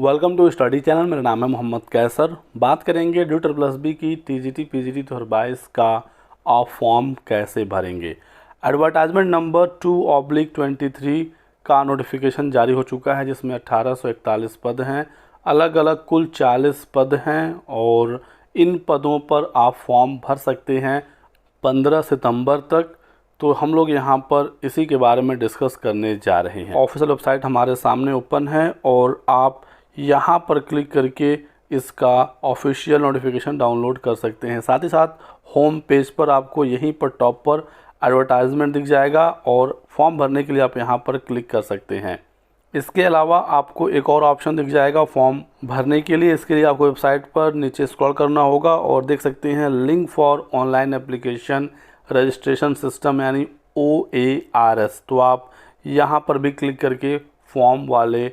Welcome to study channel. मेरा नाम है मोहम्मद कैसर। बात करेंगे ड्यू+बी की टीजीटी पीजीटी 2022 का आप फॉर्म कैसे भरेंगे। एडवर्टाइजमेंट नंबर 2/23 का नोटिफिकेशन जारी हो चुका है, जिसमें 1841 पद हैं। अलग अलग कुल 40 पद हैं और इन पदों पर आप फॉर्म भर सकते हैं 15 सितंबर तक। तो हम लोग यहाँ पर इसी के बारे में डिस्कस करने जा रहे हैं। ऑफिशियल वेबसाइट हमारे सामने ओपन है और आप यहाँ पर क्लिक करके इसका ऑफिशियल नोटिफिकेशन डाउनलोड कर सकते हैं। साथ ही साथ होम पेज पर आपको यहीं पर टॉप पर एडवर्टाइजमेंट दिख जाएगा और फॉर्म भरने के लिए आप यहाँ पर क्लिक कर सकते हैं। इसके अलावा आपको एक और ऑप्शन दिख जाएगा फॉर्म भरने के लिए। इसके लिए आपको वेबसाइट पर नीचे स्क्रॉल करना होगा और देख सकते हैं link for online application registration system यानी OARS। तो आप यहाँ पर भी क्लिक करके फॉर्म वाले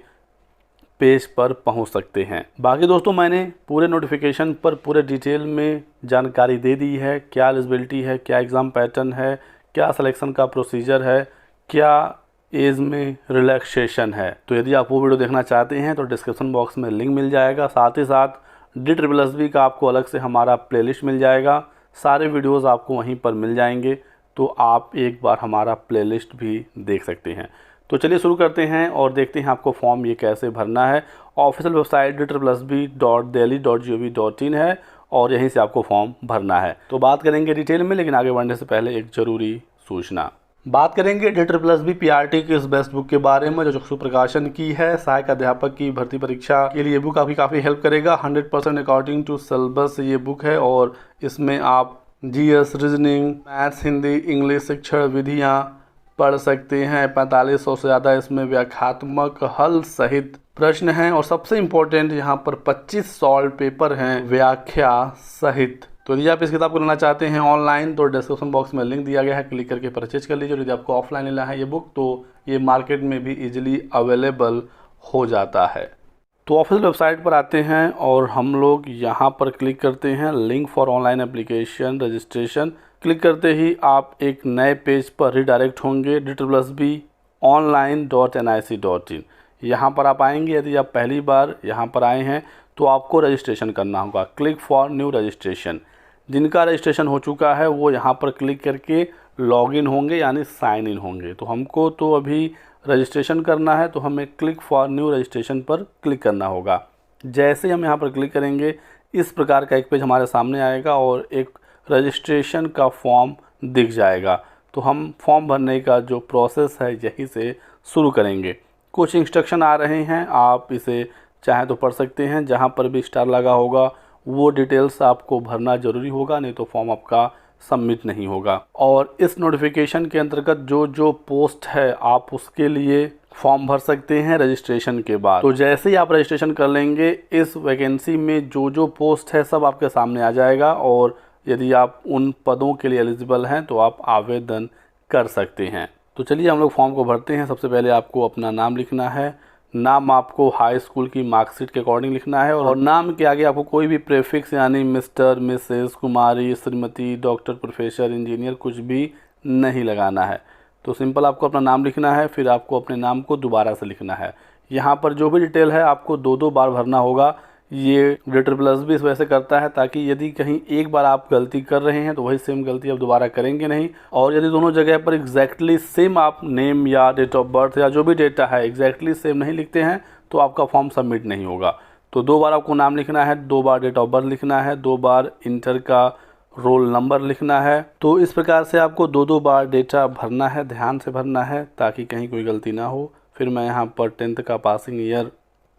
पेज पर पहुंच सकते हैं। बाकी दोस्तों, मैंने पूरे नोटिफिकेशन पर पूरे डिटेल में जानकारी दे दी है। क्या एलिजिबिलिटी है, क्या एग्ज़ाम पैटर्न है, क्या सिलेक्शन का प्रोसीजर है, क्या एज में रिलैक्सेशन है। तो यदि आप वो वीडियो देखना चाहते हैं तो डिस्क्रिप्शन बॉक्स में लिंक मिल जाएगा। साथ ही साथ DSSB का आपको अलग से हमारा प्लेलिस्ट मिल जाएगा। सारे वीडियोज़ आपको वहीं पर मिल जाएंगे, तो आप एक बार हमारा प्लेलिस्ट भी देख सकते हैं। तो चलिए शुरू करते हैं और देखते हैं आपको फॉर्म ये कैसे भरना है। ऑफिशियल वेबसाइट DSSB.delhi.gov.in है और यहीं से आपको फॉर्म भरना है। तो बात करेंगे डिटेल में, लेकिन आगे बढ़ने से पहले एक ज़रूरी सूचना। बात करेंगे DSSB PRT की इस बेस्ट बुक के बारे में जो चक्षु प्रकाशन की है। सहायक अध्यापक की भर्ती परीक्षा के लिए बुक आपकी काफ़ी हेल्प करेगा। 100% अकॉर्डिंग टू सिलेबस ये बुक है और इसमें आप GS, reasoning, maths, Hindi, English शिक्षण विधियाँ पढ़ सकते हैं। 4500 से ज़्यादा इसमें व्याख्यात्मक हल सहित प्रश्न हैं और सबसे इम्पोर्टेंट यहाँ पर 25 सॉल्व पेपर हैं व्याख्या सहित। तो यदि आप इस किताब को लेना चाहते हैं ऑनलाइन तो डिस्क्रिप्शन बॉक्स में लिंक दिया गया है, क्लिक करके परचेज कर लीजिए। यदि आपको ऑफलाइन लेना है ये बुक तो ये मार्केट में भी इजीली अवेलेबल हो जाता है। तो ऑफिशियल वेबसाइट पर आते हैं और हम लोग यहाँ पर क्लिक करते हैं link for online application registration. Click करते ही आप एक नए पेज पर रिडायरेक्ट होंगे DSSBonline.nic.in। यहाँ पर आप आएंगे। यदि आप पहली बार यहाँ पर आए हैं तो आपको रजिस्ट्रेशन करना होगा। Click for new registration. जिनका रजिस्ट्रेशन हो चुका है वो यहाँ पर क्लिक करके लॉगिन होंगे यानी साइन इन होंगे। तो हमको तो अभी रजिस्ट्रेशन करना है तो हमें क्लिक फॉर न्यू रजिस्ट्रेशन पर क्लिक करना होगा। जैसे हम यहाँ पर क्लिक करेंगे इस प्रकार का एक पेज हमारे सामने आएगा और एक रजिस्ट्रेशन का फॉर्म दिख जाएगा। तो हम फॉर्म भरने का जो प्रोसेस है यहीं से शुरू करेंगे। कुछ इंस्ट्रक्शन आ रहे हैं, आप इसे चाहें तो पढ़ सकते हैं। जहाँ पर भी स्टार लगा होगा वो डिटेल्स आपको भरना ज़रूरी होगा, नहीं तो फॉर्म आपका सबमिट नहीं होगा। और इस नोटिफिकेशन के अंतर्गत जो जो पोस्ट है आप उसके लिए फॉर्म भर सकते हैं रजिस्ट्रेशन के बाद। तो जैसे ही आप रजिस्ट्रेशन कर लेंगे इस वैकेंसी में जो जो पोस्ट है सब आपके सामने आ जाएगा और यदि आप उन पदों के लिए एलिजिबल हैं तो आप आवेदन कर सकते हैं। तो चलिए हम लोग फॉर्म को भरते हैं। सबसे पहले आपको अपना नाम लिखना है। नाम आपको हाई स्कूल की मार्कशीट के अकॉर्डिंग लिखना है और नाम के आगे आपको कोई भी प्रेफिक्स यानी मिस्टर, मिसेस, कुमारी, श्रीमती, डॉक्टर, प्रोफेसर, इंजीनियर कुछ भी नहीं लगाना है। तो सिंपल आपको अपना नाम लिखना है, फिर आपको अपने नाम को दोबारा से लिखना है। यहाँ पर जो भी डिटेल है आपको 2-2 बार भरना होगा। ये DSSB इस वजह से करता है ताकि यदि कहीं एक बार आप गलती कर रहे हैं तो वही सेम गलती आप दोबारा करेंगे नहीं। और यदि दोनों जगह पर एग्जैक्टली सेम आप नेम या डेट ऑफ बर्थ या जो भी डेटा है एग्जैक्टली सेम नहीं लिखते हैं तो आपका फॉर्म सबमिट नहीं होगा। तो 2 बार आपको नाम लिखना है, 2 बार डेट ऑफ बर्थ लिखना है, 2 बार इंटर का रोल नंबर लिखना है। तो इस प्रकार से आपको 2-2 बार डेटा भरना है, ध्यान से भरना है ताकि कहीं कोई गलती ना हो। फिर मैं यहाँ पर 10th का पासिंग ईयर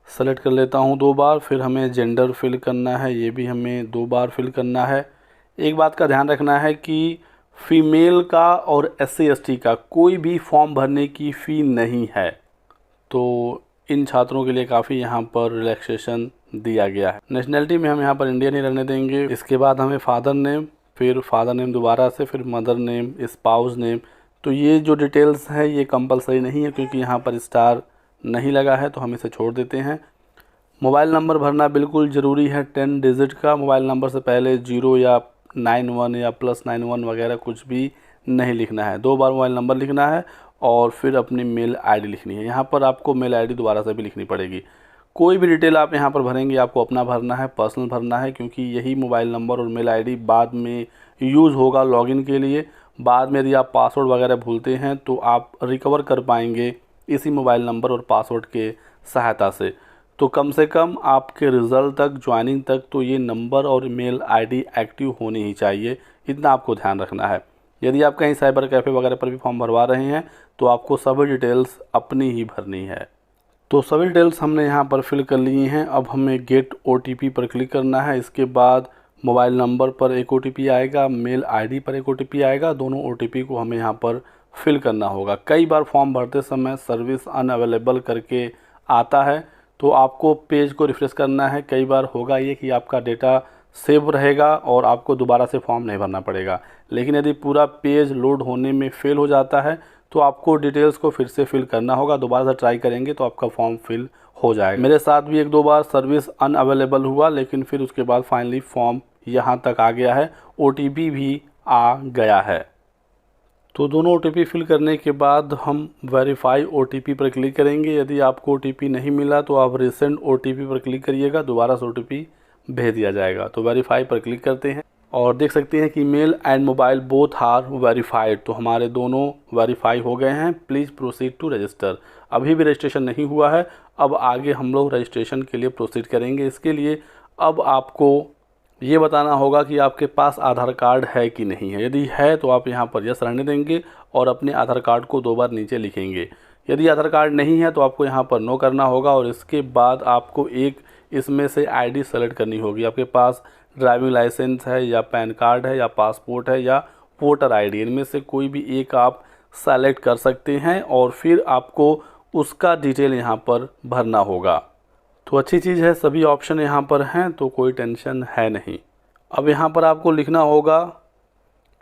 सेलेक्ट कर लेता हूँ 2 बार। फिर हमें जेंडर फिल करना है, ये भी हमें 2 बार फिल करना है। एक बात का ध्यान रखना है कि फीमेल का और SC ST का कोई भी फॉर्म भरने की फ़ी नहीं है। तो इन छात्रों के लिए काफ़ी यहाँ पर रिलैक्सेशन दिया गया है। नेशनैलिटी में हम यहाँ पर इंडियन ही रहने देंगे। इसके बाद हमें फादर नेम, फिर फादर नेम दोबारा से, फिर मदर नेम, स्पाउस नेम। तो ये जो डिटेल्स है ये कंपलसरी नहीं है क्योंकि यहाँ पर स्टार नहीं लगा है तो हम इसे छोड़ देते हैं। मोबाइल नंबर भरना बिल्कुल ज़रूरी है। 10 डिजिट का मोबाइल नंबर से पहले 0 या 91 या +91 वगैरह कुछ भी नहीं लिखना है। 2 बार मोबाइल नंबर लिखना है और फिर अपनी मेल आईडी लिखनी है। यहाँ पर आपको मेल आईडी दोबारा से भी लिखनी पड़ेगी। कोई भी डिटेल आप यहाँ पर भरेंगे आपको अपना भरना है, पर्सनल भरना है, क्योंकि यही मोबाइल नंबर और मेल आईडी बाद में यूज़ होगा लॉगिन के लिए। बाद में यदि आप पासवर्ड वगैरह भूलते हैं तो आप रिकवर कर पाएंगे इसी मोबाइल नंबर और पासवर्ड के सहायता से। तो कम से कम आपके रिज़ल्ट तक, ज्वाइनिंग तक तो ये नंबर और मेल आईडी एक्टिव होनी ही चाहिए, इतना आपको ध्यान रखना है। यदि आप कहीं साइबर कैफ़े वगैरह पर भी फॉर्म भरवा रहे हैं तो आपको सभी डिटेल्स अपनी ही भरनी है। तो सभी डिटेल्स हमने यहाँ पर फिल कर लिए हैं। अब हमें गेट OTP पर क्लिक करना है। इसके बाद मोबाइल नंबर पर एक OTP आएगा, मेल आईडी पर एक OTP आएगा। दोनों OTP को हमें यहाँ पर फिल करना होगा। कई बार फॉर्म भरते समय सर्विस अनअवेलेबल करके आता है, तो आपको पेज को रिफ्रेश करना है। कई बार होगा ये कि आपका डेटा सेव रहेगा और आपको दोबारा से फॉर्म नहीं भरना पड़ेगा। लेकिन यदि पूरा पेज लोड होने में फेल हो जाता है तो आपको डिटेल्स को फिर से फिल करना होगा। दोबारा से ट्राई करेंगे तो आपका फॉर्म फिल हो जाएगा। मेरे साथ भी एक दो बार सर्विस अनअवेलेबल हुआ, लेकिन फिर उसके बाद फाइनली फॉर्म यहाँ तक आ गया है, OTP भी आ गया है। तो दोनों OTP फिल करने के बाद हम वेरीफाई OTP पर क्लिक करेंगे। यदि आपको OTP नहीं मिला तो आप रिसेंट OTP पर क्लिक करिएगा, दोबारा से OTP भेज दिया जाएगा। तो वेरीफाई पर क्लिक करते हैं और देख सकते हैं कि mail and mobile both are verified. तो हमारे दोनों वेरीफाई हो गए हैं। Please proceed to register. अभी भी रजिस्ट्रेशन नहीं हुआ है, अब आगे हम लोग रजिस्ट्रेशन के लिए प्रोसीड करेंगे। इसके लिए अब आपको ये बताना होगा कि आपके पास आधार कार्ड है कि नहीं है। यदि है तो आप यहाँ पर यस रहने देंगे और अपने आधार कार्ड को 2 बार नीचे लिखेंगे। यदि आधार कार्ड नहीं है तो आपको यहाँ पर नो करना होगा और इसके बाद आपको एक इसमें से आईडी सेलेक्ट करनी होगी। आपके पास ड्राइविंग लाइसेंस है या पैन कार्ड है या पासपोर्ट है या वोटर आईडी, इनमें से कोई भी एक आप सेलेक्ट कर सकते हैं और फिर आपको उसका डिटेल यहाँ पर भरना होगा। तो अच्छी चीज़ है, सभी ऑप्शन यहाँ पर हैं तो कोई टेंशन है नहीं। अब यहाँ पर आपको लिखना होगा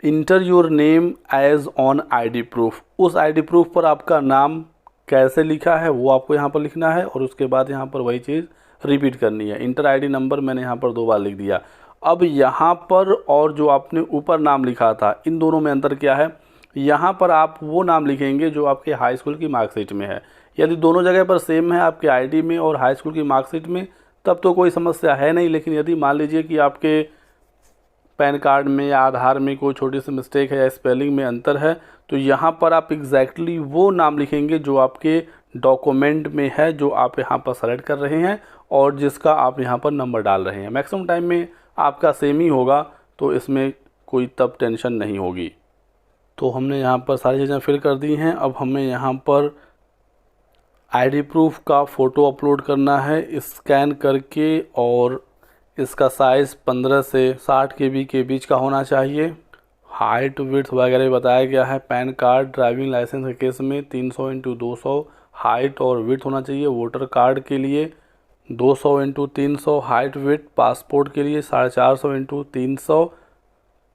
enter your name as on ID proof. उस आईडी प्रूफ पर आपका नाम कैसे लिखा है वो आपको यहाँ पर लिखना है और उसके बाद यहाँ पर वही चीज़ रिपीट करनी है। इंटर आईडी नंबर मैंने यहाँ पर 2 बार लिख दिया। अब यहाँ पर और जो आपने ऊपर नाम लिखा था, इन दोनों में अंतर क्या है? यहाँ पर आप वो नाम लिखेंगे जो आपके हाई स्कूल की मार्कशीट में है। यदि दोनों जगह पर सेम है, आपके आईडी में और हाई स्कूल की मार्कशीट में, तब तो कोई समस्या है नहीं। लेकिन यदि मान लीजिए कि आपके पैन कार्ड में या आधार में कोई छोटी सी मिस्टेक है या स्पेलिंग में अंतर है, तो यहाँ पर आप एग्जैक्टली वो नाम लिखेंगे जो आपके डॉक्यूमेंट में है, जो आप यहाँ पर सेलेक्ट कर रहे हैं और जिसका आप यहाँ पर नंबर डाल रहे हैं। मैक्सिमम टाइम में आपका सेम ही होगा, तो इसमें कोई तब टेंशन नहीं होगी। तो हमने यहाँ पर सारी चीज़ें फिल कर दी हैं। अब हमें यहाँ पर आईडी प्रूफ का फ़ोटो अपलोड करना है स्कैन करके, और इसका साइज़ 15 से 60 KB के बीच का होना चाहिए। हाइट विड्थ वगैरह बताया गया है। पैन कार्ड ड्राइविंग लाइसेंस के केस में 300 × 200 हाइट और विड्थ होना चाहिए। वोटर कार्ड के लिए 200 × 300 हाइट विड्थ। पासपोर्ट के लिए 450 × 300।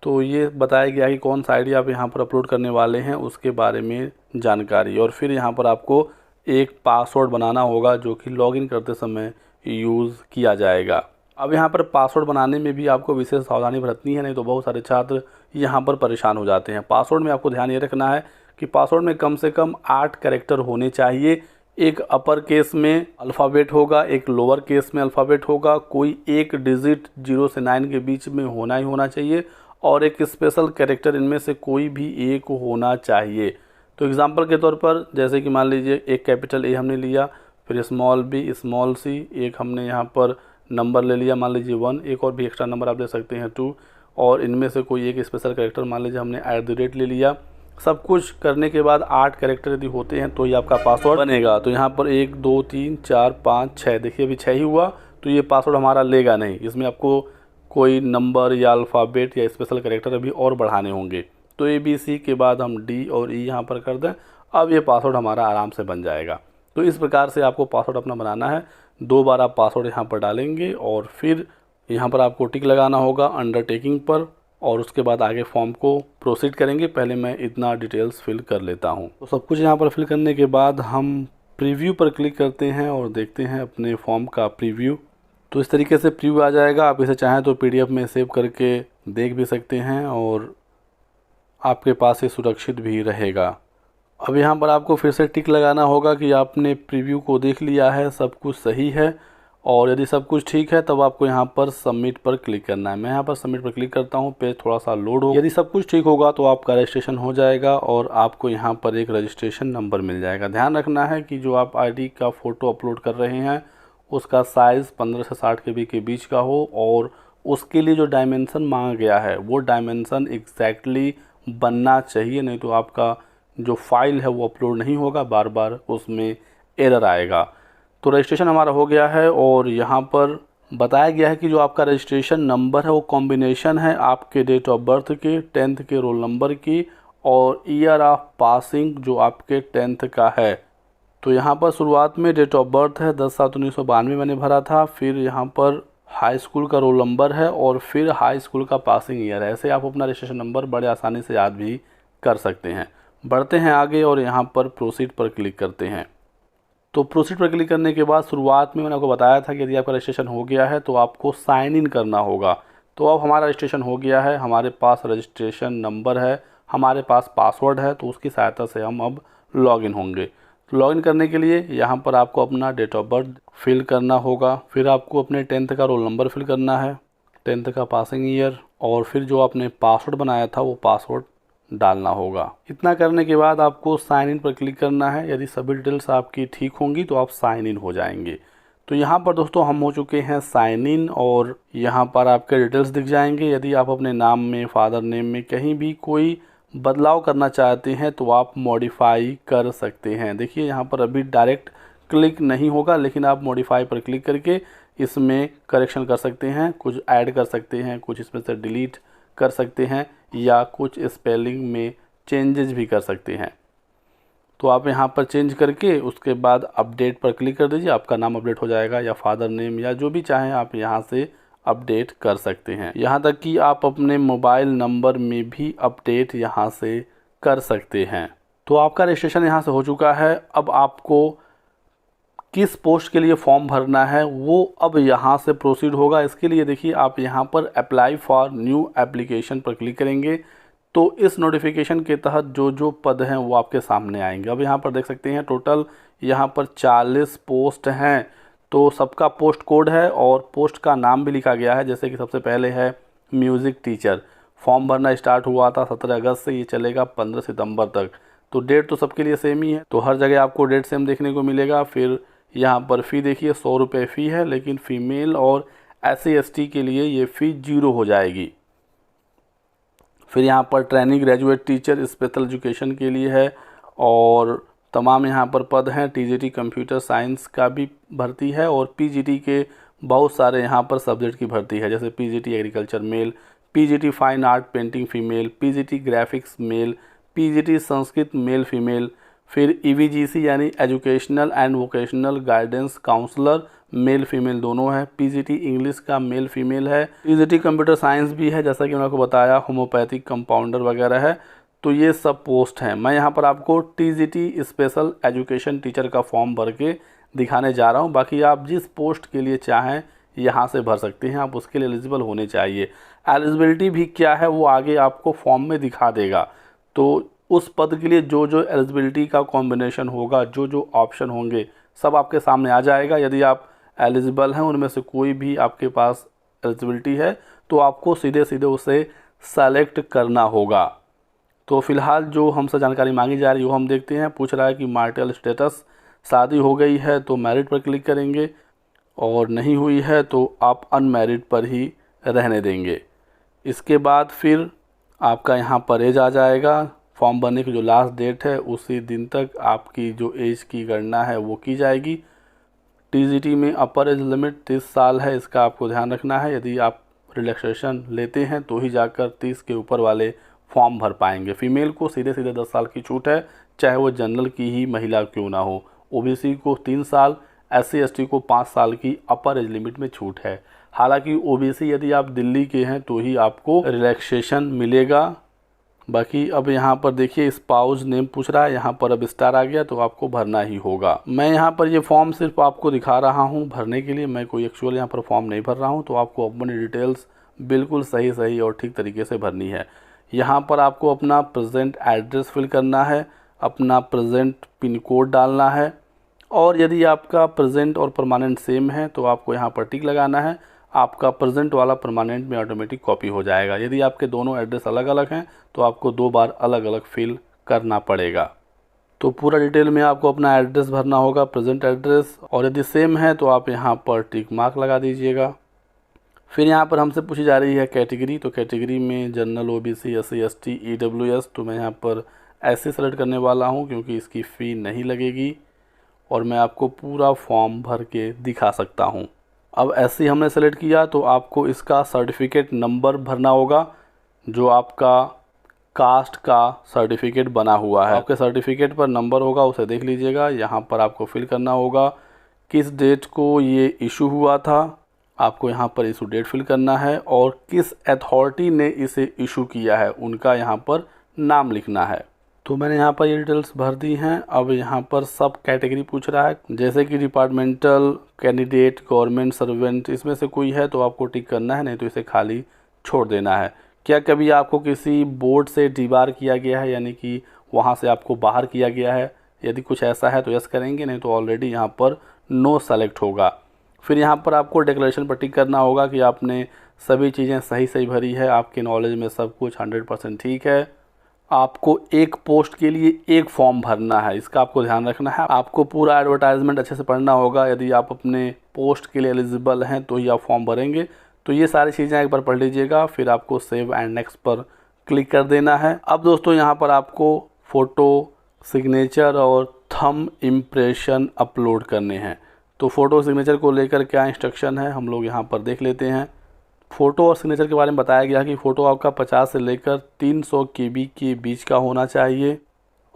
तो ये बताया गया कि कौन सा आईडी आप यहाँ पर अपलोड करने वाले हैं उसके बारे में जानकारी। और फिर यहाँ पर आपको एक पासवर्ड बनाना होगा जो कि लॉगिन करते समय यूज़ किया जाएगा। अब यहाँ पर पासवर्ड बनाने में भी आपको विशेष सावधानी बरतनी है, नहीं तो बहुत सारे छात्र यहाँ पर परेशान हो जाते हैं। पासवर्ड में आपको ध्यान ये रखना है कि पासवर्ड में कम से कम 8 कैरेक्टर होने चाहिए। एक अपर केस में अल्फ़ाबेट होगा, एक लोअर केस में अल्फ़ाबेट होगा, कोई एक डिजिट 0 से 9 के बीच में होना ही होना चाहिए और एक स्पेशल कैरेक्टर इनमें से कोई भी एक होना चाहिए। तो एग्जांपल के तौर पर जैसे कि मान लीजिए एक कैपिटल A हमने लिया, फिर स्मॉल b स्मॉल c, एक हमने यहाँ पर नंबर ले लिया मान लीजिए 1, एक और भी एक्स्ट्रा नंबर आप ले सकते हैं 2, और इनमें से कोई एक स्पेशल कैरेक्टर मान लीजिए हमने @ ले लिया। सब कुछ करने के बाद 8 कैरेक्टर यदि होते हैं तो ये आपका पासवर्ड बनेगा। तो यहाँ पर 1 2 3 4 5 6, देखिए अभी 6 ही हुआ, तो ये पासवर्ड हमारा लेगा नहीं। इसमें आपको कोई नंबर या अल्फ़ाबेट या स्पेशल कैरेक्टर अभी और बढ़ाने होंगे। तो ABC के बाद हम D और E यहाँ पर कर दें, अब ये पासवर्ड हमारा आराम से बन जाएगा। तो इस प्रकार से आपको पासवर्ड अपना बनाना है। 2 बार आप पासवर्ड यहाँ पर डालेंगे और फिर यहाँ पर आपको टिक लगाना होगा अंडरटेकिंग पर, और उसके बाद आगे फॉर्म को प्रोसीड करेंगे। पहले मैं इतना डिटेल्स फिल कर लेता हूँ। तो सब कुछ यहाँ पर फिल करने के बाद हम प्रीव्यू पर क्लिक करते हैं और देखते हैं अपने फॉर्म का प्रीव्यू। तो इस तरीके से प्रीव्यू आ जाएगा। आप इसे चाहें तो PDF में सेव करके देख भी सकते हैं और आपके पास ये सुरक्षित भी रहेगा। अब यहाँ पर आपको फिर से टिक लगाना होगा कि आपने प्रीव्यू को देख लिया है, सब कुछ सही है। और यदि सब कुछ ठीक है तब आपको यहाँ पर सबमिट पर क्लिक करना है। मैं यहाँ पर सबमिट पर क्लिक करता हूँ, पेज थोड़ा सा लोड हो। यदि सब कुछ ठीक होगा तो आपका रजिस्ट्रेशन हो जाएगा और आपको यहाँ पर एक रजिस्ट्रेशन नंबर मिल जाएगा। ध्यान रखना है कि जो आप आईडी का फ़ोटो अपलोड कर रहे हैं उसका साइज़ 15 से 60 KB के बीच का हो और उसके लिए जो डायमेंसन मांगा गया है वो डायमेंसन एग्जैक्टली बनना चाहिए, नहीं तो आपका जो फाइल है वो अपलोड नहीं होगा, बार बार उसमें एरर आएगा। तो रजिस्ट्रेशन हमारा हो गया है और यहाँ पर बताया गया है कि जो आपका रजिस्ट्रेशन नंबर है वो कॉम्बिनेशन है आपके डेट ऑफ बर्थ के, 10th के रोल नंबर की और ईयर ऑफ पासिंग जो आपके 10th का है। तो यहाँ पर शुरुआत में डेट ऑफ बर्थ है 10/7/1992 मैंने भरा था, फिर यहाँ पर हाई स्कूल का रोल नंबर है और फिर हाई स्कूल का पासिंग ईयर है। ऐसे आप अपना रजिस्ट्रेशन नंबर बड़े आसानी से याद भी कर सकते हैं। बढ़ते हैं आगे और यहाँ पर प्रोसीड पर क्लिक करते हैं। तो प्रोसीड पर क्लिक करने के बाद शुरुआत में मैंने आपको बताया था कि यदि आपका रजिस्ट्रेशन हो गया है तो आपको साइन इन करना होगा। तो अब हमारा रजिस्ट्रेशन हो गया है, हमारे पास रजिस्ट्रेशन नंबर है, हमारे पास पासवर्ड है, तो उसकी सहायता से हम अब लॉगिन होंगे। तो लॉगिन करने के लिए यहाँ पर आपको अपना डेट ऑफ बर्थ फिल करना होगा, फिर आपको अपने 10th का रोल नंबर फिल करना है, 10th का पासिंग ईयर और फिर जो आपने पासवर्ड बनाया था वो पासवर्ड डालना होगा। इतना करने के बाद आपको साइन इन पर क्लिक करना है। यदि सभी डिटेल्स आपकी ठीक होंगी तो आप साइन इन हो जाएंगे। तो यहाँ पर दोस्तों हम हो चुके हैं साइन इन और यहाँ पर आपके डिटेल्स दिख जाएंगे। यदि आप अपने नाम में, फादर नेम में कहीं भी कोई बदलाव करना चाहते हैं तो आप मॉडिफाई कर सकते हैं। देखिए यहाँ पर अभी डायरेक्ट क्लिक नहीं होगा, लेकिन आप मॉडिफाई पर क्लिक करके इसमें करेक्शन कर सकते हैं, कुछ ऐड कर सकते हैं, कुछ इसमें से डिलीट कर सकते हैं या कुछ स्पेलिंग में चेंजेस भी कर सकते हैं। तो आप यहाँ पर चेंज करके उसके बाद अपडेट पर क्लिक कर दीजिए, आपका नाम अपडेट हो जाएगा या फादर नेम या जो भी चाहें आप यहाँ से अपडेट कर सकते हैं। यहाँ तक कि आप अपने मोबाइल नंबर में भी अपडेट यहाँ से कर सकते हैं। तो आपका रजिस्ट्रेशन यहाँ से हो चुका है। अब आपको किस पोस्ट के लिए फॉर्म भरना है वो अब यहाँ से प्रोसीड होगा। इसके लिए देखिए आप यहाँ पर अप्लाई फॉर न्यू एप्लीकेशन पर क्लिक करेंगे तो इस नोटिफिकेशन के तहत जो जो पद हैं वो आपके सामने आएंगे। अब यहाँ पर देख सकते हैं टोटल यहाँ पर 40 पोस्ट हैं। तो सबका पोस्ट कोड है और पोस्ट का नाम भी लिखा गया है। जैसे कि सबसे पहले है म्यूज़िक टीचर। फॉर्म भरना स्टार्ट हुआ था 17 अगस्त से, ये चलेगा 15 सितंबर तक। तो डेट तो सबके लिए सेम ही है, तो हर जगह आपको डेट सेम देखने को मिलेगा। फिर यहाँ पर फ़ी देखिए 100 रुपये फ़ी है, लेकिन फ़ीमेल और SC ST के लिए ये फ़ी 0 हो जाएगी। फिर यहाँ पर training graduate teacher special education के लिए है और तमाम यहाँ पर पद हैं। TGT कंप्यूटर साइंस का भी भर्ती है और PGT के बहुत सारे यहाँ पर सब्जेक्ट की भर्ती है, जैसे PGT agriculture male, PGT fine art painting female, PGT graphics male, PGT Sanskrit male female, फिर EVGC यानी educational and vocational guidance counsellor male female दोनों है, PGT इंग्लिश का मेल फीमेल है, TGT कंप्यूटर साइंस भी है, जैसा कि मैंने आपको बताया होम्योपैथिक कंपाउंडर वगैरह है। तो ये सब पोस्ट हैं। मैं यहाँ पर आपको TGT स्पेशल एजुकेशन टीचर का फॉर्म भर के दिखाने जा रहा हूँ। बाकी आप जिस पोस्ट के लिए चाहें यहाँ से भर सकते हैं, आप उसके लिए एलिजिबल होने चाहिए। एलिजिबिलिटी भी क्या है वो आगे आपको फॉर्म में दिखा देगा। तो उस पद के लिए जो जो एलिजिबिलिटी का कॉम्बिनेशन होगा, जो जो ऑप्शन होंगे, सब आपके सामने आ जाएगा। यदि आप एलिजिबल हैं, उनमें से कोई भी आपके पास एलिजिबिलिटी है तो आपको सीधे सीधे उसे सेलेक्ट करना होगा। तो फिलहाल जो हमसे जानकारी मांगी जा रही है वो हम देखते हैं। पूछ रहा है कि मार्टल स्टेटस, शादी हो गई है तो मैरिड पर क्लिक करेंगे और नहीं हुई है तो आप अनमैरिड पर ही रहने देंगे। इसके बाद फिर आपका यहाँ पर एज आ जाएगा। फॉर्म भरने की जो लास्ट डेट है उसी दिन तक आपकी जो एज की गणना है वो की जाएगी। TGT में अपर एज लिमिट 30 साल है, इसका आपको ध्यान रखना है। यदि आप रिलैक्सेशन लेते हैं तो ही जाकर 30 के ऊपर वाले फॉर्म भर पाएंगे। फीमेल को सीधे सीधे 10 साल की छूट है, चाहे वो जनरल की ही महिला क्यों ना हो। OBC को 3 साल, SC ST को 5 साल की अपर एज लिमिट में छूट है। हालांकि OBC यदि आप दिल्ली के हैं तो ही आपको रिलैक्सेशन मिलेगा। बाकी अब यहाँ पर देखिए स्पाउस नेम पूछ रहा है, यहाँ पर अब स्टार आ गया तो आपको भरना ही होगा। मैं यहाँ पर ये फॉर्म सिर्फ आपको दिखा रहा हूँ भरने के लिए, मैं कोई एक्चुअल यहाँ पर फॉर्म नहीं भर रहा हूँ। तो आपको अपनी डिटेल्स बिल्कुल सही और ठीक तरीके से भरनी है। यहाँ पर आपको अपना प्रेजेंट एड्रेस फिल करना है, अपना प्रेजेंट पिन कोड डालना है और यदि आपका प्रेजेंट और परमानेंट सेम है तो आपको यहाँ पर टिक लगाना है, आपका प्रेजेंट वाला परमानेंट में ऑटोमेटिक कॉपी हो जाएगा। यदि आपके दोनों एड्रेस अलग अलग हैं तो आपको 2 बार अलग अलग फिल करना पड़ेगा। तो पूरा डिटेल में आपको अपना एड्रेस भरना होगा, प्रेजेंट एड्रेस, और यदि सेम है तो आप यहाँ पर टिक मार्क लगा दीजिएगा। फिर यहाँ पर हमसे पूछी जा रही है कैटेगरी, तो कैटेगरी में general, OBC, SC, ST, EWS, तो मैं यहाँ पर ऐसे सेलेक्ट करने वाला हूँ क्योंकि इसकी फ़ी नहीं लगेगी और मैं आपको पूरा फॉर्म भर के दिखा सकता हूँ। अब ऐसे ही हमने सेलेक्ट किया तो आपको इसका सर्टिफिकेट नंबर भरना होगा, जो आपका कास्ट का सर्टिफिकेट बना हुआ है। आपके सर्टिफिकेट पर नंबर होगा, उसे देख लीजिएगा। यहाँ पर आपको फिल करना होगा किस डेट को ये इशू हुआ था, आपको यहाँ पर इशू डेट फिल करना है, और किस अथॉरिटी ने इसे इशू किया है उनका यहाँ पर नाम लिखना है। तो मैंने यहाँ पर ये डिटेल्स भर दी हैं। अब यहाँ पर सब कैटेगरी पूछ रहा है, जैसे कि डिपार्टमेंटल, कैंडिडेट, गवर्नमेंट सर्वेंट, इसमें से कोई है तो आपको टिक करना है, नहीं तो इसे खाली छोड़ देना है। क्या कभी आपको किसी बोर्ड से डिबार किया गया है, यानी कि वहाँ से आपको बाहर किया गया है? यदि कुछ ऐसा है तो यस करेंगे, नहीं तो ऑलरेडी यहाँ पर नो सेलेक्ट होगा। फिर यहाँ पर आपको डिक्लेरेशन पर टिक करना होगा कि आपने सभी चीज़ें सही भरी है, आपके नॉलेज में सब कुछ 100% ठीक है। आपको एक पोस्ट के लिए एक फॉर्म भरना है, इसका आपको ध्यान रखना है। आपको पूरा एडवर्टाइजमेंट अच्छे से पढ़ना होगा, यदि आप अपने पोस्ट के लिए एलिजिबल हैं तो ही आप फॉर्म भरेंगे। तो ये सारी चीज़ें एक बार पढ़ लीजिएगा, फिर आपको सेव एंड नेक्स्ट पर क्लिक कर देना है। अब दोस्तों यहाँ पर आपको फ़ोटो, सिग्नेचर और थंब इम्प्रेशन अपलोड करने हैं। तो फ़ोटो सिग्नेचर को लेकर क्या इंस्ट्रक्शन है हम लोग यहाँ पर देख लेते हैं। फ़ोटो और सिग्नेचर के बारे में बताया गया कि फ़ोटो आपका 50 से लेकर 300 KB के बीच का होना चाहिए,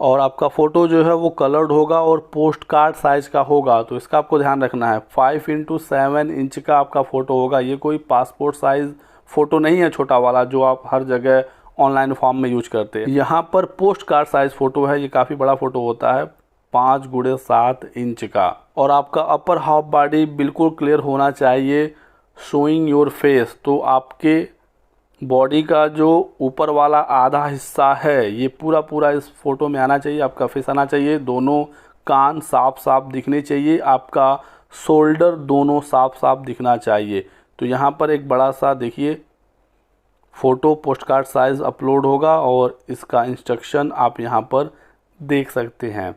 और आपका फ़ोटो जो है वो कलर्ड होगा और पोस्ट कार्ड साइज़ का होगा। तो इसका आपको ध्यान रखना है, 5x7 इंच का आपका फ़ोटो होगा। ये कोई पासपोर्ट साइज़ फ़ोटो नहीं है छोटा वाला जो आप हर जगह ऑनलाइन फॉर्म में यूज करते हैं। यहाँ पर पोस्ट कार्ड साइज़ फ़ोटो है, ये काफ़ी बड़ा फ़ोटो होता है, 5x7 इंच का। और आपका अपर हाफ बॉडी बिल्कुल क्लियर होना चाहिए, शोइंग योर फेस। तो आपके बॉडी का जो ऊपर वाला आधा हिस्सा है ये पूरा इस फ़ोटो में आना चाहिए, आपका फेस आना चाहिए, दोनों कान साफ दिखने चाहिए, आपका शोल्डर दोनों साफ दिखना चाहिए। तो यहाँ पर एक बड़ा सा देखिए photo post card size upload होगा और इसका इंस्ट्रक्शन आप यहाँ पर देख सकते हैं,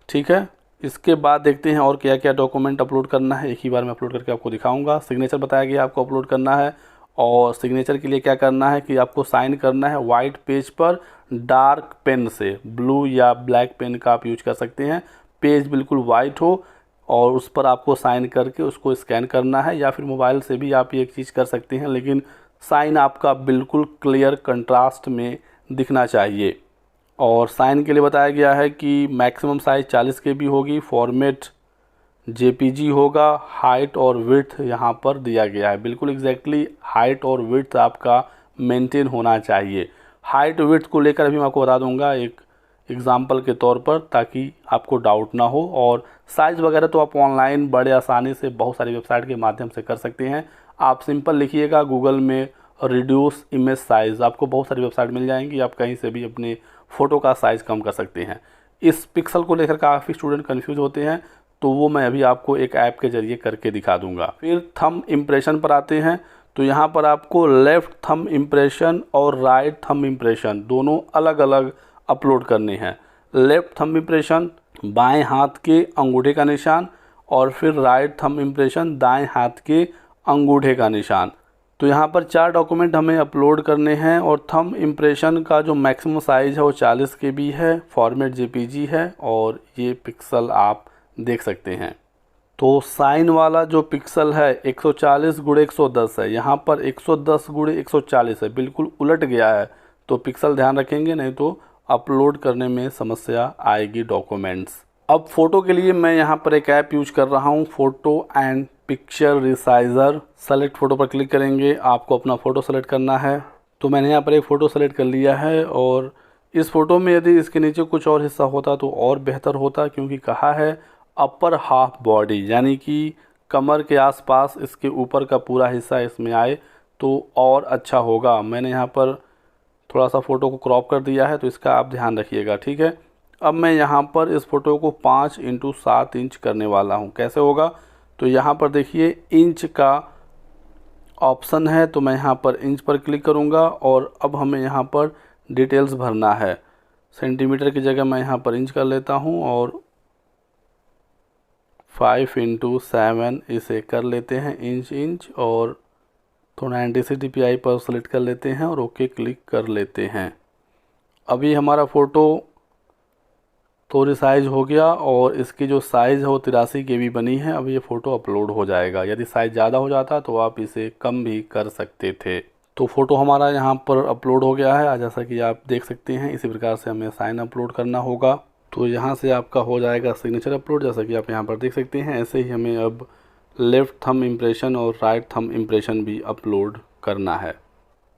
ठीक है। इसके बाद देखते हैं और क्या क्या डॉक्यूमेंट अपलोड करना है, एक ही बार में अपलोड करके आपको दिखाऊंगा। सिग्नेचर बताया गया आपको अपलोड करना है, और सिग्नेचर के लिए क्या करना है कि आपको साइन करना है वाइट पेज पर डार्क पेन से, ब्लू या ब्लैक पेन का आप यूज कर सकते हैं। पेज बिल्कुल वाइट हो और उस पर आपको साइन करके उसको स्कैन करना है, या फिर मोबाइल से भी आप ये एक चीज़ कर सकते हैं, लेकिन साइन आपका बिल्कुल क्लियर कंट्रास्ट में दिखना चाहिए। और साइन के लिए बताया गया है कि मैक्सिमम साइज़ 40 KB होगी, फॉर्मेट JPG होगा, हाइट और विड्थ यहाँ पर दिया गया है, बिल्कुल एग्जैक्टली हाइट और विड्थ आपका मेंटेन होना चाहिए। हाइट विड्थ को लेकर अभी मैं आपको बता दूंगा एक एग्जांपल के तौर पर, ताकि आपको डाउट ना हो। और साइज़ वगैरह तो आप ऑनलाइन बड़े आसानी से बहुत सारी वेबसाइट के माध्यम से कर सकते हैं। आप सिंपल लिखिएगा गूगल में रिड्यूस इमेज साइज़, आपको बहुत सारी वेबसाइट मिल जाएंगी, आप कहीं से भी अपने फ़ोटो का साइज़ कम कर सकते हैं। इस पिक्सल को लेकर काफ़ी स्टूडेंट कन्फ्यूज होते हैं, तो वो मैं अभी आपको एक ऐप के ज़रिए करके दिखा दूंगा। फिर थंब इम्प्रेशन पर आते हैं, तो यहाँ पर आपको लेफ़्ट थंब इम्प्रेशन और राइट थंब इम्प्रेशन दोनों अलग अलग अपलोड करने हैं। लेफ़्ट थंब इम्प्रेशन बाएं हाथ के अंगूठे का निशान, और फिर राइट थंब इम्प्रेशन दाएं हाथ के अंगूठे का निशान। तो यहाँ पर 4 डॉक्यूमेंट हमें अपलोड करने हैं, और थंब इम्प्रेशन का जो मैक्सिमम साइज़ है वो 40 KB है, फॉर्मेट JPG है, और ये पिक्सल आप देख सकते हैं। तो साइन वाला जो पिक्सल है 140x110 है, यहाँ पर 110x140 है, बिल्कुल उलट गया है। तो पिक्सल ध्यान रखेंगे, नहीं तो अपलोड करने में समस्या आएगी डॉक्यूमेंट्स। अब फ़ोटो के लिए मैं यहाँ पर एक ऐप यूज कर रहा हूँ, photo and picture resizer. Select photo पर क्लिक करेंगे, आपको अपना फ़ोटो सेलेक्ट करना है। तो मैंने यहाँ पर एक फ़ोटो सेलेक्ट कर लिया है, और इस फ़ोटो में यदि इसके नीचे कुछ और हिस्सा होता तो और बेहतर होता, क्योंकि कहा है अपर हाफ बॉडी, यानी कि कमर के आसपास इसके ऊपर का पूरा हिस्सा इसमें आए तो और अच्छा होगा। मैंने यहाँ पर थोड़ा सा फ़ोटो को क्रॉप कर दिया है, तो इसका आप ध्यान रखिएगा, ठीक है। अब मैं यहाँ पर इस फ़ोटो को 5x7 इंच करने वाला हूँ। कैसे होगा, तो यहाँ पर देखिए इंच का ऑप्शन है, तो मैं यहाँ पर इंच पर क्लिक करूँगा और अब हमें यहाँ पर डिटेल्स भरना है। सेंटीमीटर की जगह मैं यहाँ पर इंच कर लेता हूँ और 5x7 इसे कर लेते हैं इंच और थोड़ा 90 dpi पर सेलेक्ट कर लेते हैं और ओके क्लिक कर लेते हैं। अभी हमारा फ़ोटो थोड़ी साइज़ हो गया और इसकी जो साइज़ है वो 83 KB बनी है। अब ये फ़ोटो अपलोड हो जाएगा। यदि साइज़ ज़्यादा हो जाता तो आप इसे कम भी कर सकते थे। तो फ़ोटो हमारा यहाँ पर अपलोड हो गया है, जैसा कि आप देख सकते हैं। इसी प्रकार से हमें साइन अपलोड करना होगा। तो यहाँ से आपका हो जाएगा सिग्नेचर अपलोड, जैसा कि आप यहाँ पर देख सकते हैं। ऐसे ही हमें अब लेफ़्ट थंब इम्प्रेशन और राइट थंब इम्प्रेशन भी अपलोड करना है।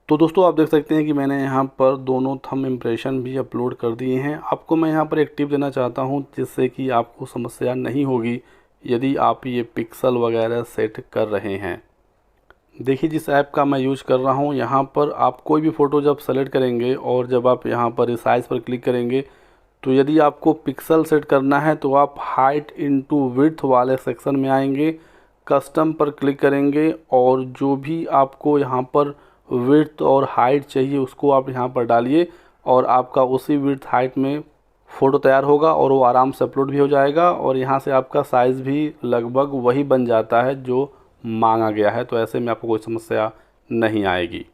तो दोस्तों आप देख सकते हैं कि मैंने यहाँ पर दोनों थंब इम्प्रेशन भी अपलोड कर दिए हैं। आपको मैं यहाँ पर एक टिप देना चाहता हूँ जिससे कि आपको समस्या नहीं होगी यदि आप ये पिक्सल वगैरह सेट कर रहे हैं। देखिए जिस ऐप का मैं यूज़ कर रहा हूँ, यहाँ पर आप कोई भी फ़ोटो जब सेलेक्ट करेंगे और जब आप यहाँ पर रिसाइज़ पर क्लिक करेंगे तो यदि आपको पिक्सल सेट करना है तो आप हाइट इनटू विड्थ वाले सेक्शन में आएंगे, कस्टम पर क्लिक करेंगे और जो भी आपको यहाँ पर विड्थ और हाइट चाहिए उसको आप यहाँ पर डालिए और आपका उसी विड्थ हाइट में फ़ोटो तैयार होगा और वो आराम से अपलोड भी हो जाएगा और यहाँ से आपका साइज़ भी लगभग वही बन जाता है जो मांगा गया है। तो ऐसे में आपको कोई समस्या नहीं आएगी।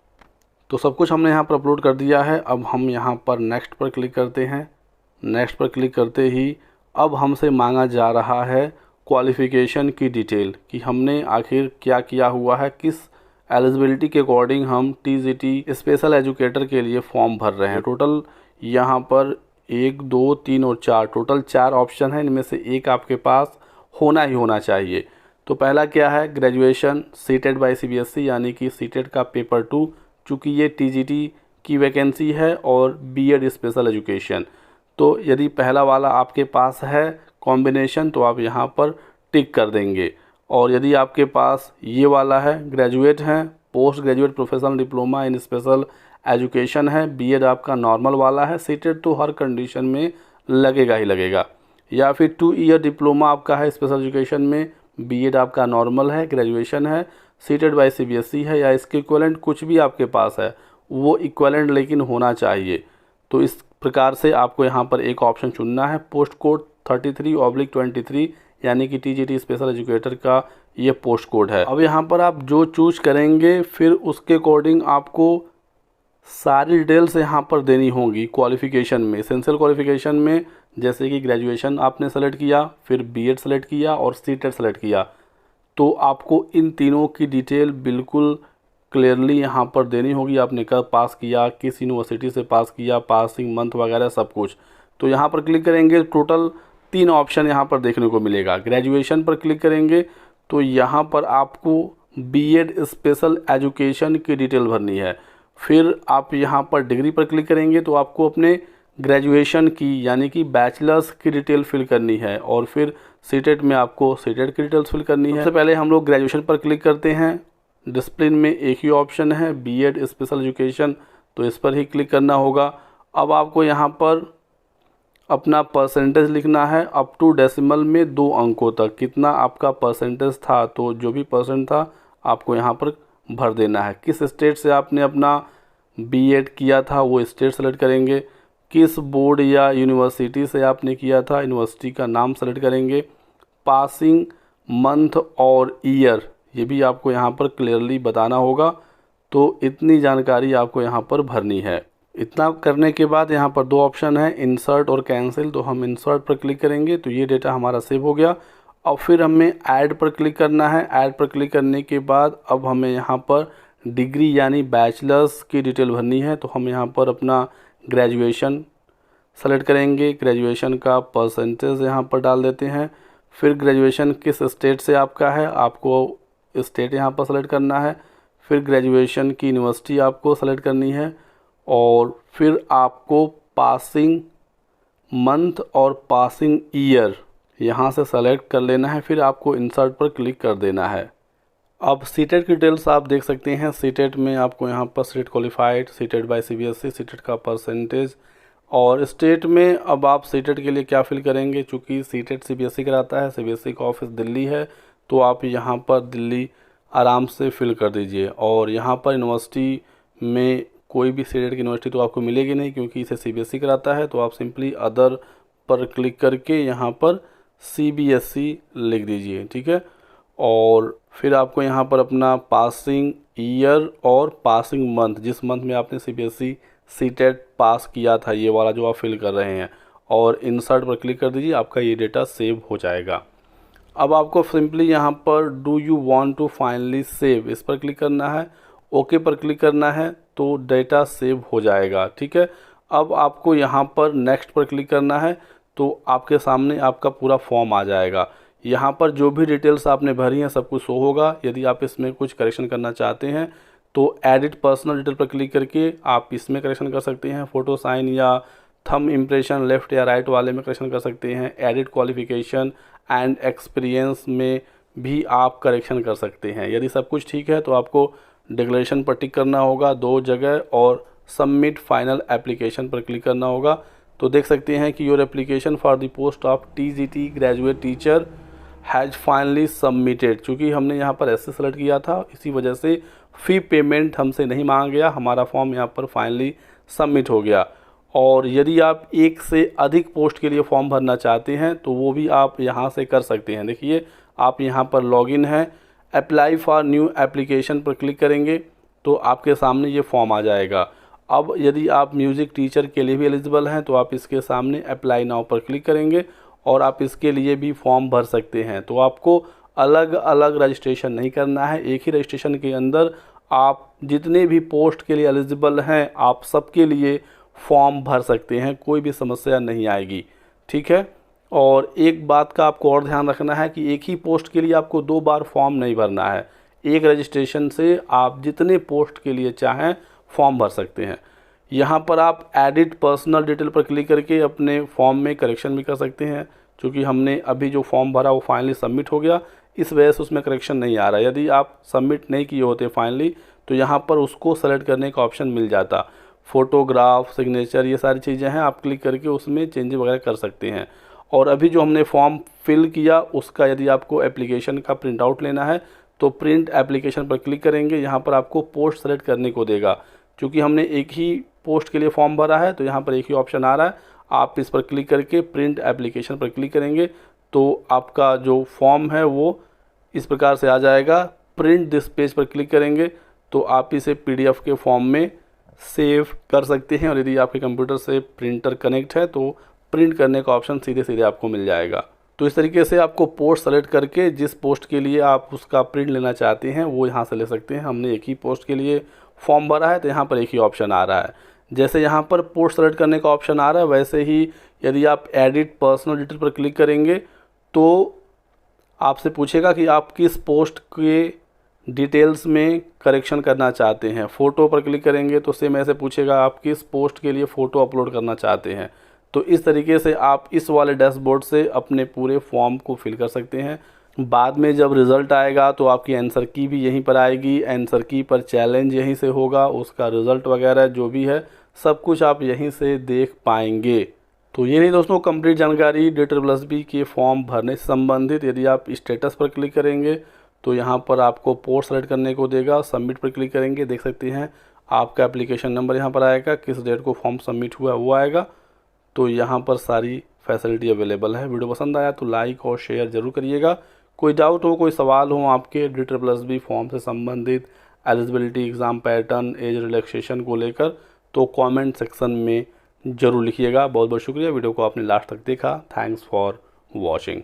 तो सब कुछ हमने यहाँ पर अपलोड कर दिया है। अब हम यहाँ पर नेक्स्ट पर क्लिक करते हैं। नेक्स्ट पर क्लिक करते ही अब हमसे मांगा जा रहा है क्वालिफ़िकेशन की डिटेल कि हमने आखिर क्या किया हुआ है, किस एलिजिबिलिटी के अकॉर्डिंग हम टीजीटी स्पेशल एजुकेटर के लिए फॉर्म भर रहे हैं। टोटल यहाँ पर 1, 2, 3 और 4 टोटल 4 ऑप्शन हैं। इनमें से एक आपके पास होना ही होना चाहिए। तो पहला क्या है, ग्रेजुएशन सीटेड बाय सीबीएसई यानी कि सीटेड का पेपर 2, चूँकि ये टीजीटी की वैकेंसी है, और बीएड स्पेशल एजुकेशन। तो यदि पहला वाला आपके पास है कॉम्बिनेशन तो आप यहाँ पर टिक कर देंगे, और यदि आपके पास ये वाला है ग्रेजुएट हैं, post graduate professional diploma in special education है, बीएड आपका नॉर्मल वाला है, सीटेड तो हर कंडीशन में लगेगा ही लगेगा, या फिर 2 ईयर डिप्लोमा आपका है स्पेशल एजुकेशन में, बीएड आपका नॉर्मल है, ग्रेजुएशन है, सीटेड बाय सीबीएसई है, या इसके इक्विवेलेंट कुछ भी आपके पास है वो इक्विवेलेंट लेकिन होना चाहिए। तो इस प्रकार से आपको यहाँ पर एक ऑप्शन चुनना है, पोस्ट कोड 33/23 यानी कि टीजीटी स्पेशल एजुकेटर का ये पोस्ट कोड है। अब यहाँ पर आप जो चूज करेंगे फिर उसके अकॉर्डिंग आपको सारी डिटेल्स यहाँ पर देनी होंगी। क्वालिफ़िकेशन में, एसेंशियल क्वालिफ़िकेशन में जैसे कि ग्रेजुएशन आपने सेलेक्ट किया, फिर बीएड सेलेक्ट किया और सीटेड सेलेक्ट किया, तो आपको इन तीनों की डिटेल बिल्कुल क्लियरली यहाँ पर देनी होगी। आपने कब पास किया, किस यूनिवर्सिटी से पास किया, पासिंग मंथ वगैरह सब कुछ। तो यहाँ पर क्लिक करेंगे, टोटल 3 ऑप्शन यहाँ पर देखने को मिलेगा। ग्रेजुएशन पर क्लिक करेंगे तो यहाँ पर आपको बीएड स्पेशल एजुकेशन की डिटेल भरनी है। फिर आप यहाँ पर डिग्री पर क्लिक करेंगे तो आपको अपने ग्रेजुएशन की यानी कि बैचलर्स की डिटेल फिल करनी है, और फिर सीटेड में आपको सीटेड की डिटेल्स फिल करनी है। सबसे पहले हम लोग ग्रेजुएशन पर क्लिक करते हैं। डिसिप्लिन में एक ही ऑप्शन है बीएड स्पेशल एजुकेशन, तो इस पर ही क्लिक करना होगा। अब आपको यहाँ पर अपना परसेंटेज लिखना है अप टू डेसिमल में 2 अंकों तक, कितना आपका परसेंटेज था, तो जो भी परसेंट था आपको यहाँ पर भर देना है। किस स्टेट से आपने अपना बीएड किया था वो स्टेट सेलेक्ट करेंगे, किस बोर्ड या यूनिवर्सिटी से आपने किया था यूनिवर्सिटी का नाम सेलेक्ट करेंगे, पासिंग मंथ और ईयर ये भी आपको यहाँ पर क्लियरली बताना होगा। तो इतनी जानकारी आपको यहाँ पर भरनी है। इतना करने के बाद यहाँ पर 2 ऑप्शन है, इंसर्ट और कैंसिल। तो हम इंसर्ट पर क्लिक करेंगे तो ये डेटा हमारा सेव हो गया। और फिर हमें ऐड पर क्लिक करना है। ऐड पर क्लिक करने के बाद अब हमें यहाँ पर डिग्री यानी बैचलर्स की डिटेल भरनी है। तो हम यहाँ पर अपना ग्रेजुएशन सेलेक्ट करेंगे, ग्रेजुएशन का परसेंटेज यहाँ पर डाल देते हैं। फिर ग्रेजुएशन किस स्टेट से आपका है आपको स्टेट यहाँ पर सेलेक्ट करना है। फिर ग्रेजुएशन की यूनिवर्सिटी आपको सेलेक्ट करनी है, और फिर आपको पासिंग मंथ और पासिंग ईयर यहाँ से सेलेक्ट कर लेना है। फिर आपको इंसर्ट पर क्लिक कर देना है। अब सीटेड की डिटेल्स आप देख सकते हैं। सीटेड में आपको यहाँ पर CTET qualified, CTET by CBSE, CTET का परसेंटेज और स्टेट में अब आप सीटेट के लिए क्या फिल करेंगे, चूँकि सीटेट सीबीएसई कराता है, सीबीएसई का ऑफिस दिल्ली है, तो आप यहाँ पर दिल्ली आराम से फिल कर दीजिए। और यहाँ पर यूनिवर्सिटी में कोई भी सीटेट की यूनिवर्सिटी तो आपको मिलेगी नहीं, क्योंकि इसे सीबीएसई कराता है, तो आप सिंपली अदर पर क्लिक करके यहाँ पर सीबीएसई लिख दीजिए, ठीक है। और फिर आपको यहाँ पर अपना पासिंग ईयर और पासिंग मंथ, जिस मंथ में आपने सीबीएसई सीटेट पास किया था, ये वाला जो आप फिल कर रहे हैं, और इंसर्ट पर क्लिक कर दीजिए, आपका ये डेटा सेव हो जाएगा। अब आपको सिंपली यहाँ पर do you want to finally save, इस पर क्लिक करना है, ओके पर क्लिक करना है, तो डेटा सेव हो जाएगा, ठीक है। अब आपको यहाँ पर नेक्स्ट पर क्लिक करना है, तो आपके सामने आपका पूरा फॉर्म आ जाएगा। यहाँ पर जो भी डिटेल्स आपने भरी हैं सब कुछ शो होगा। यदि आप इसमें कुछ करेक्शन करना चाहते हैं तो एडिट पर्सनल डिटेल पर क्लिक करके आप इसमें करेक्शन कर सकते हैं। फ़ोटो साइन या थंब इम्प्रेशन लेफ़्ट या राइट वाले में करेक्शन कर सकते हैं। एडिट क्वालिफ़िकेशन एंड एक्सपीरियंस में भी आप करेक्शन कर सकते हैं। यदि सब कुछ ठीक है तो आपको डिक्लेरेशन पर टिक करना होगा 2 जगह और सबमिट फाइनल एप्लीकेशन पर क्लिक करना होगा। तो देख सकते हैं कि your application for the post of TGT graduate teacher has finally submitted. चूँकि हमने यहाँ पर ऐसे सेलेक्ट किया था, इसी वजह से फ़ी पेमेंट हमसे नहीं मांगा गया, हमारा फॉर्म यहाँ पर फाइनली सबमिट हो गया। और यदि आप एक से अधिक पोस्ट के लिए फॉर्म भरना चाहते हैं तो वो भी आप यहाँ से कर सकते हैं। देखिए आप यहाँ पर लॉगिन है, अप्लाई फॉर न्यू एप्लीकेशन पर क्लिक करेंगे तो आपके सामने ये फॉर्म आ जाएगा। अब यदि आप म्यूज़िक टीचर के लिए भी एलिजिबल हैं तो आप इसके सामने अप्लाई नाउ पर क्लिक करेंगे और आप इसके लिए भी फॉर्म भर सकते हैं। तो आपको अलग अलग रजिस्ट्रेशन नहीं करना है, एक ही रजिस्ट्रेशन के अंदर आप जितने भी पोस्ट के लिए एलिजिबल हैं आप सबके लिए फॉर्म भर सकते हैं, कोई भी समस्या नहीं आएगी, ठीक है। और एक बात का आपको और ध्यान रखना है कि एक ही पोस्ट के लिए आपको 2 बार फॉर्म नहीं भरना है। एक रजिस्ट्रेशन से आप जितने पोस्ट के लिए चाहें फॉर्म भर सकते हैं। यहाँ पर आप एडिट पर्सनल डिटेल पर क्लिक करके अपने फॉर्म में करेक्शन भी कर सकते हैं। क्योंकि हमने अभी जो फॉर्म भरा वो फाइनली सबमिट हो गया, इस वजह से उसमें करेक्शन नहीं आ रहा है। यदि आप सबमिट नहीं किए होते फाइनली तो यहाँ पर उसको सेलेक्ट करने का ऑप्शन मिल जाता। फ़ोटोग्राफ, सिग्नेचर, ये सारी चीज़ें हैं, आप क्लिक करके उसमें चेंज वगैरह कर सकते हैं। और अभी जो हमने फॉर्म फिल किया उसका यदि आपको एप्लीकेशन का प्रिंट आउट लेना है तो प्रिंट एप्लीकेशन पर क्लिक करेंगे। यहाँ पर आपको पोस्ट सेलेक्ट करने को देगा। क्योंकि हमने एक ही पोस्ट के लिए फॉर्म भरा है तो यहाँ पर एक ही ऑप्शन आ रहा है, आप इस पर क्लिक करके प्रिंट एप्लीकेशन पर क्लिक करेंगे तो आपका जो फॉर्म है वो इस प्रकार से आ जाएगा। प्रिंट दिस पेज पर क्लिक करेंगे तो आप इसे पीडीएफ के फॉर्म में सेव कर सकते हैं। और यदि आपके कंप्यूटर से प्रिंटर कनेक्ट है तो प्रिंट करने का ऑप्शन सीधे सीधे आपको मिल जाएगा। तो इस तरीके से आपको पोस्ट सेलेक्ट करके जिस पोस्ट के लिए आप उसका प्रिंट लेना चाहते हैं वो यहाँ से ले सकते हैं। हमने एक ही पोस्ट के लिए फॉर्म भरा है तो यहाँ पर एक ही ऑप्शन आ रहा है। जैसे यहाँ पर पोस्ट सेलेक्ट करने का ऑप्शन आ रहा है वैसे ही यदि आप एडिट पर्सनल डिटेल पर क्लिक करेंगे तो आपसे पूछेगा कि आप किस पोस्ट के डिटेल्स में करेक्शन करना चाहते हैं। फ़ोटो पर क्लिक करेंगे तो सेम ऐसे पूछेगा आप किस पोस्ट के लिए फ़ोटो अपलोड करना चाहते हैं। तो इस तरीके से आप इस वाले डैशबोर्ड से अपने पूरे फॉर्म को फिल कर सकते हैं। बाद में जब रिज़ल्ट आएगा तो आपकी आंसर की भी यहीं पर आएगी, आंसर की पर चैलेंज यहीं से होगा, उसका रिज़ल्ट वगैरह जो भी है सब कुछ आप यहीं से देख पाएंगे। तो ये नहीं दोस्तों कंप्लीट जानकारी DSSB के फॉर्म भरने से संबंधित। यदि आप स्टेटस पर क्लिक करेंगे तो यहाँ पर आपको पोस्ट सेलेक्ट करने को देगा, सबमिट पर क्लिक करेंगे, देख सकते हैं आपका एप्लीकेशन नंबर यहाँ पर आएगा, किस डेट को फॉर्म सबमिट हुआ वो आएगा। तो यहाँ पर सारी फैसिलिटी अवेलेबल है। वीडियो पसंद आया तो लाइक और शेयर ज़रूर करिएगा। कोई डाउट हो, कोई सवाल हो आपके DSSB फॉर्म से संबंधित, eligibility, exam pattern, age relaxation को लेकर, तो कमेंट सेक्शन में ज़रूर लिखिएगा। बहुत बहुत शुक्रिया, वीडियो को आपने लास्ट तक देखा। Thanks for watching.